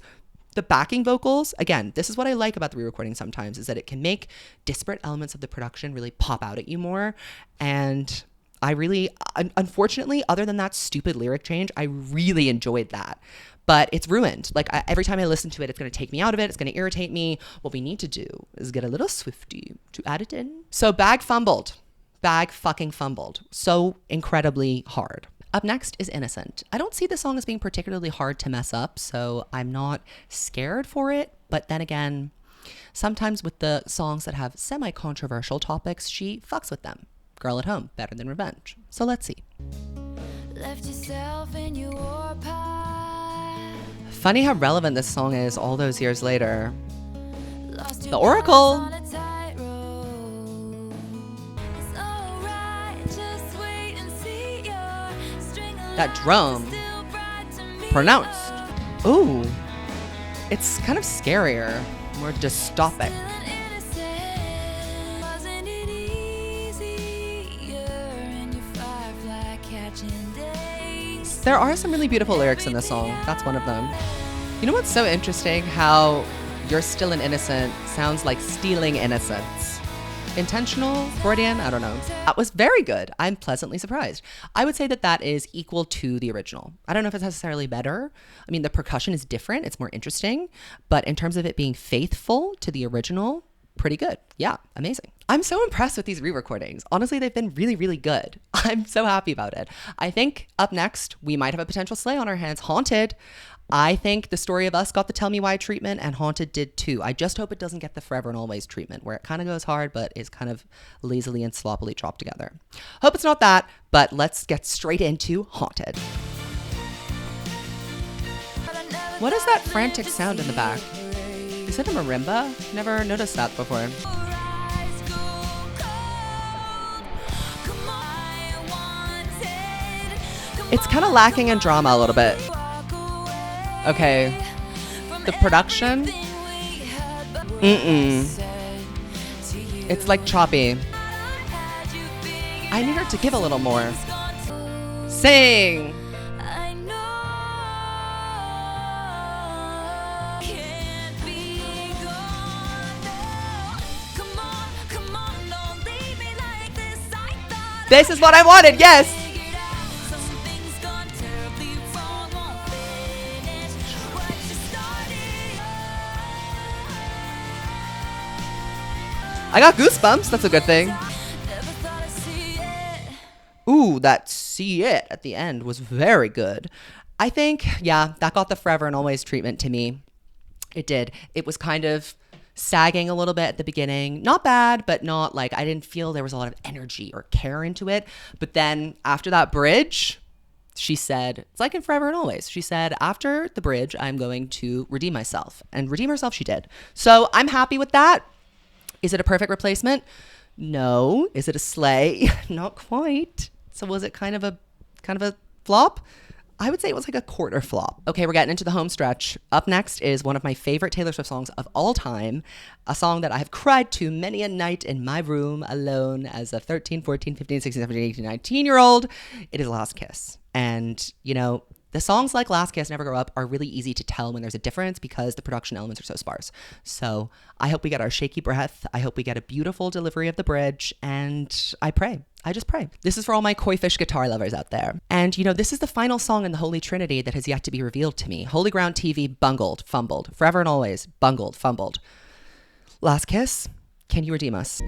A: the backing vocals, again, this is what I like about the re-recording sometimes, is that it can make disparate elements of the production really pop out at you more. And I really, unfortunately, other than that stupid lyric change, I really enjoyed that. But it's ruined. Like, every time I listen to it, it's going to take me out of it. It's going to irritate me. What we need to do is get a little swiftie to add it in. So bag fumbled. Bag fucking fumbled. So incredibly hard. Up next is Innocent. I don't see the song as being particularly hard to mess up, so I'm not scared for it. But then again, sometimes with the songs that have semi-controversial topics, she fucks with them. Girl at Home, Better Than Revenge. So let's see.
C: Left yourself in your pie.
A: Funny how relevant this song is all those years later.
C: Lost
A: The
C: your
A: Oracle.
C: balance on a tightrope. It's alright, just wait and see your string of
A: That
C: lies
A: drum.
C: still bright to me.
A: Pronounced. Ooh. It's kind of scarier, more dystopic.
C: Still an innocent. Wasn't it easier in your firefly catching days?
A: There are some really beautiful lyrics in this song. That's one of them. You know what's so interesting? How You're Still an Innocent sounds like Stealing Innocence. Intentional? Freudian? I don't know. That was very good. I'm pleasantly surprised. I would say that that is equal to the original. I don't know if it's necessarily better. I mean, the percussion is different. It's more interesting. But in terms of it being faithful to the original, pretty good. Yeah, amazing. I'm so impressed with these re-recordings. Honestly, they've been really, really good. I'm so happy about it. I think up next, we might have a potential slay on our hands. Haunted. I think The Story of Us got the Tell Me Why treatment and Haunted did too. I just hope it doesn't get the Forever and Always treatment where it kind of goes hard but is kind of lazily and sloppily chopped together. Hope it's not that, but let's get straight into Haunted. What is that frantic sound in the back? Is it a marimba? Never noticed that before. It's kind of lacking in drama a little bit. Okay. The production? It's like choppy. I need her to give a little more. Sing! This is what I wanted, yes! I got goosebumps. That's a good thing. Ooh, that see it at the end was very good. I think, yeah, that got the Forever and Always treatment to me. It did. It was kind of sagging a little bit at the beginning. Not bad, but not like, I didn't feel there was a lot of energy or care into it. But then after that bridge, she said, it's like in Forever and Always. She said, after the bridge, I'm going to redeem myself. And redeem herself she did. So I'm happy with that. Is it a perfect replacement? No. Is it a slay? Not quite. So was it kind of a flop? I would say it was like a quarter flop. Okay, we're getting into the home stretch. Up next is one of my favorite Taylor Swift songs of all time, a song that I have cried to many a night in my room alone as a 13, 14, 15, 16, 17, 18, 19-year-old. It is Last Kiss. And, you know, The songs like Last Kiss, Never Grow Up are really easy to tell when there's a difference because the production elements are so sparse. So I hope we get our shaky breath. I hope we get a beautiful delivery of the bridge. And I just pray. This is for all my koi fish guitar lovers out there. And this is the final song in the Holy Trinity that has yet to be revealed to me. Holy Ground TV, bungled, fumbled. Forever and always, bungled, fumbled. Last Kiss, can you redeem us?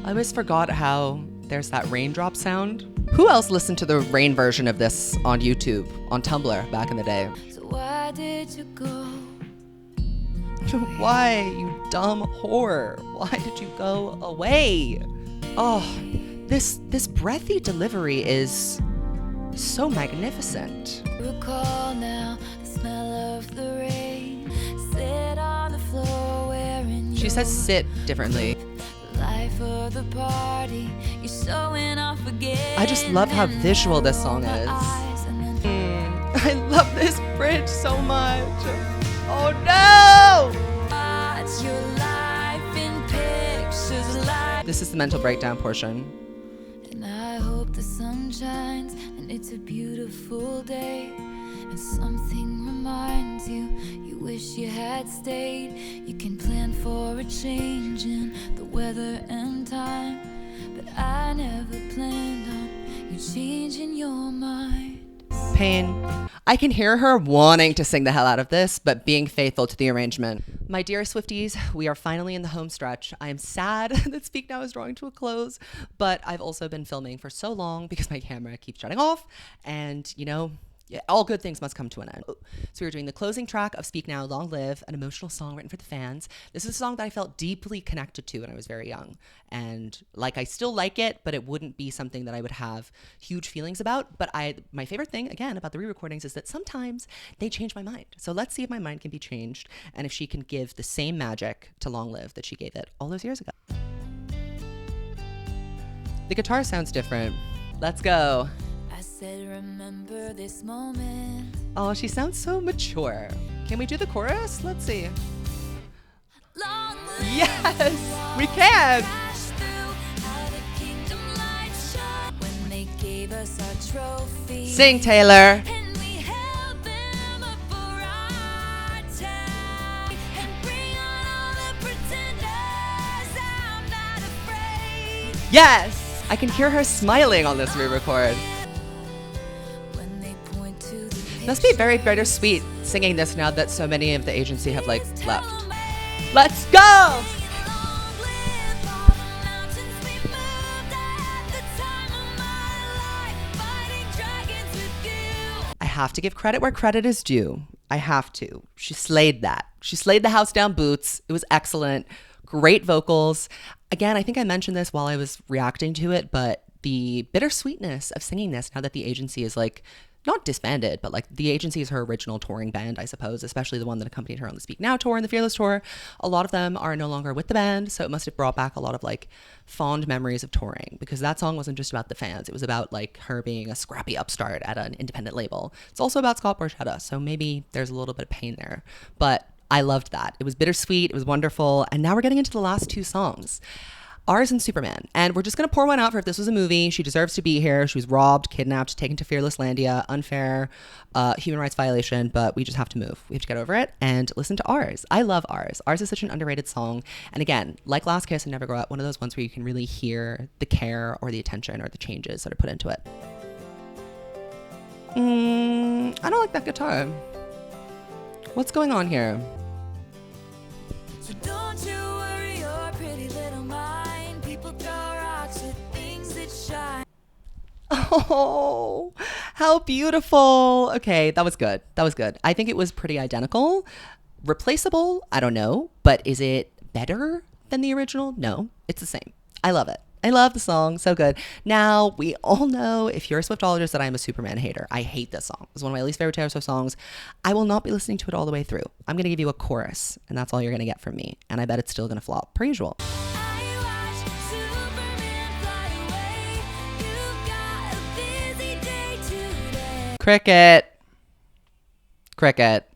A: I always forgot how there's that raindrop sound. Who else listened to the rain version of this on YouTube, on Tumblr back in the day?
C: So why did you go?
A: Why, you dumb whore? Why did you go away? Oh, this breathy delivery is so magnificent.
C: Recall now the smell of the rain. Sit on the floor wearing
A: She says sit differently.
C: life of the party. You're showing off again.
A: I just love how visual this song is. I love this bridge so much. Oh no!
C: Watch your life in pictures like.
A: This is the mental breakdown portion.
C: And I hope the sun shines and it's a beautiful day. And something reminds you, you wish you had stayed. You can plan for a change in the weather and time. But I never planned on you changing your mind.
A: Pain. I can hear her wanting to sing the hell out of this, but being faithful to the arrangement. My dear Swifties, we are finally in the home stretch. I am sad that Speak Now is drawing to a close, but I've also been filming for so long because my camera keeps shutting off, and yeah, all good things must come to an end. So we were doing the closing track of Speak Now, Long Live, an emotional song written for the fans. This is a song that I felt deeply connected to when I was very young. And I still like it, but it wouldn't be something that I would have huge feelings about. But my favorite thing, again, about the re-recordings is that sometimes they change my mind. So let's see if my mind can be changed and if she can give the same magic to Long Live that she gave it all those years ago. The guitar sounds different. Let's go.
C: I said, remember this moment.
A: Oh, she sounds so mature. Can we do the chorus? Let's see.
C: Long live
A: Yes, we can.
C: crash through how the kingdom lights shone when they gave us our trophy.
A: Sing, Taylor.
C: And we held them up for our time. And bring on all the pretenders. I'm not afraid.
A: Yes, I can hear her smiling on this re-record.
C: When they point to the
A: Must be very bittersweet singing this now that so many of the agency have left. Let's go!
C: Long live all the mountains we moved at the time of my life, fighting dragons with you.
A: I have to give credit where credit is due. I have to. She slayed that. She slayed the house down boots. It was excellent. Great vocals. Again, I think I mentioned this while I was reacting to it, but the bittersweetness of singing this now that the agency is not disbanded, but the agency is her original touring band, I suppose, especially the one that accompanied her on the Speak Now tour and the Fearless tour. A lot of them are no longer with the band, so it must have brought back a lot of fond memories of touring, because that song wasn't just about the fans. It was about her being a scrappy upstart at an independent label. It's also about Scott Borchetta, so maybe there's a little bit of pain there. But I loved that. It was bittersweet. It was wonderful. And now we're getting into the last two songs. Ours and Superman. And we're just going to pour one out for If This Was a Movie. She deserves to be here. She was robbed, kidnapped, taken to Fearless Landia. Unfair human rights violation, but we just have to move. We have to get over it and listen to Ours. I love Ours. Ours is such an underrated song. And again, like Last Kiss and Never Grow Up, one of those ones where you can really hear the care or the attention or the changes that are put into it. I don't like that guitar. What's going on here?
C: So don't you worry your pretty little mind. People throw rocks with things that shine.
A: Oh, how beautiful. Okay, that was good. That was good. I think it was pretty identical. Replaceable? I don't know. But is it better than the original? No, it's the same. I love it. I love the song. So good. Now, we all know, if you're a Swiftologist, that I'm a Superman hater. I hate this song. It's one of my least favorite Taylor Swift songs. I will not be listening to it all the way through. I'm going to give you a chorus, and that's all you're going to get from me. And I bet it's still going to flop, per usual.
C: I watch Superman fly away. You've got a busy day today.
A: Cricket. Cricket.